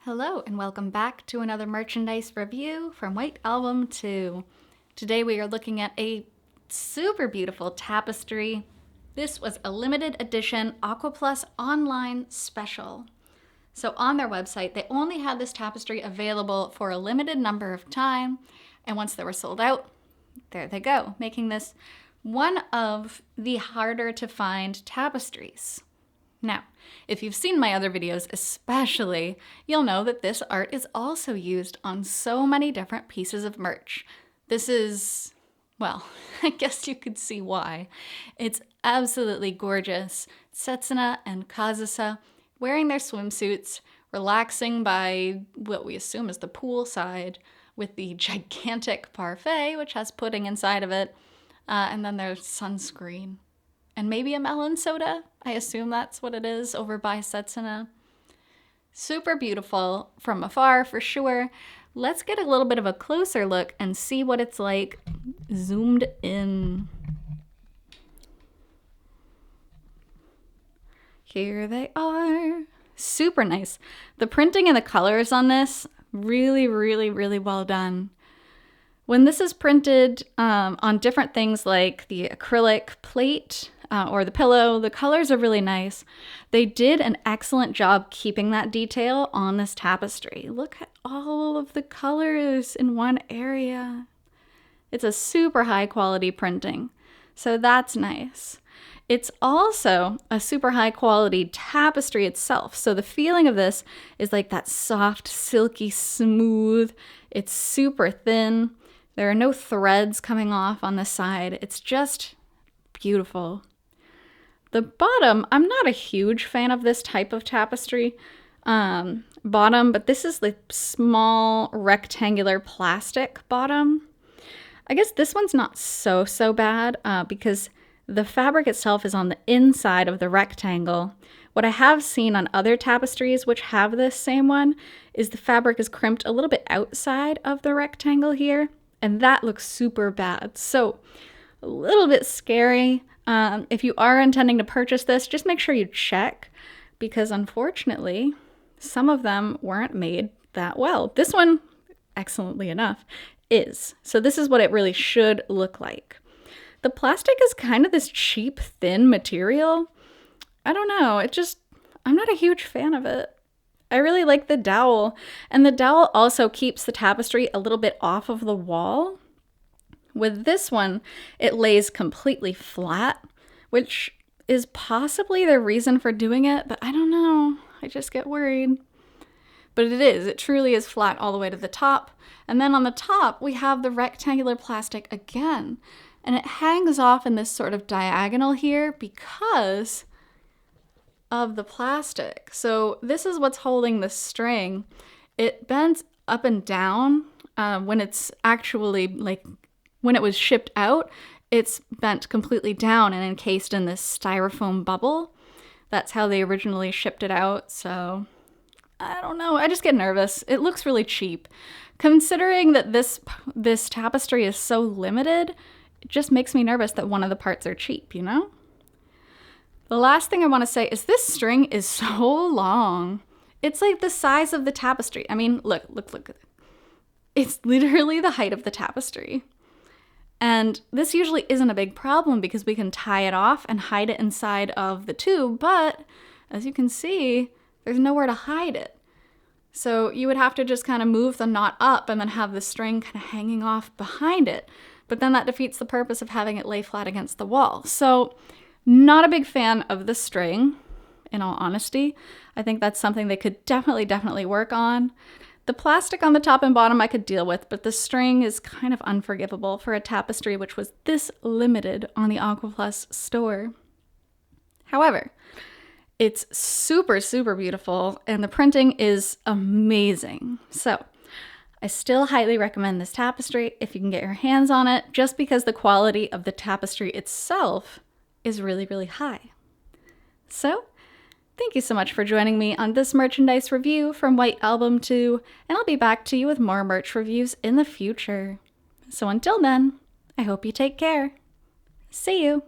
Hello and welcome back to another merchandise review from White Album 2. Today we are looking at a super beautiful tapestry. This was a limited edition Aqua Plus online special. So on their website, they only had this tapestry available for a limited number of time, and once they were sold out, there they go, making this one of the harder to find tapestries. Now, if you've seen my other videos especially, you'll know that this art is also used on so many different pieces of merch. This is, well, I guess you could see why. It's absolutely gorgeous. Setsuna and Kazusa wearing their swimsuits, relaxing by what we assume is the poolside with the gigantic parfait, which has pudding inside of it, and then there's sunscreen. And maybe a melon soda. I assume that's what it is over by Setsuna. Super beautiful from afar for sure. Let's get a little bit of a closer look and see what it's like zoomed in. Here they are. Super nice. The printing and the colors on this, really well done. When this is printed on different things like the acrylic plate, or the pillow, the colors are really nice. They did an excellent job keeping that detail on this tapestry. Look at all of the colors in one area. It's a super high quality printing, so that's nice. It's also a super high quality tapestry itself. So the feeling of this is like that soft, silky, smooth. It's super thin. There are no threads coming off on the side. It's just beautiful. The bottom, I'm not a huge fan of this type of tapestry bottom, but this is the small rectangular plastic bottom. I guess this one's not so bad because the fabric itself is on the inside of the rectangle. What I have seen on other tapestries which have this same one is the fabric is crimped a little bit outside of the rectangle here, and that looks super bad. So a little bit scary. If you are intending to purchase this, just make sure you check, because unfortunately, some of them weren't made that well. This one, excellently enough, is. So this is what it really should look like. The plastic is kind of this cheap, thin material. I don't know, I'm not a huge fan of it. I really like the dowel, and the dowel also keeps the tapestry a little bit off of the wall. With this one, it lays completely flat, which is possibly the reason for doing it, but I don't know. I just get worried. But it truly is flat all the way to the top. And then on the top, we have the rectangular plastic again, and it hangs off in this sort of diagonal here because of the plastic. So this is what's holding the string. It bends up and down when it's actually when it was shipped out, it's bent completely down and encased in this styrofoam bubble. That's how they originally shipped it out, so I don't know. I just get nervous. It looks really cheap. Considering that this tapestry is so limited, it just makes me nervous that one of the parts are cheap, you know? The last thing I want to say is this string is so long. It's like the size of the tapestry. I mean, look. It's literally the height of the tapestry. And this usually isn't a big problem because we can tie it off and hide it inside of the tube, but as you can see, there's nowhere to hide it. So you would have to just kind of move the knot up and then have the string kind of hanging off behind it. But then that defeats the purpose of having it lay flat against the wall. So not a big fan of the string, in all honesty. I think that's something they could definitely work on. The plastic on the top and bottom I could deal with, but the string is kind of unforgivable for a tapestry which was this limited on the Aqua Plus store. However, it's super beautiful and the printing is amazing. So I still highly recommend this tapestry if you can get your hands on it, just because the quality of the tapestry itself is really high. So thank you so much for joining me on this merchandise review from White Album 2, and I'll be back to you with more merch reviews in the future. So until then, I hope you take care. See you!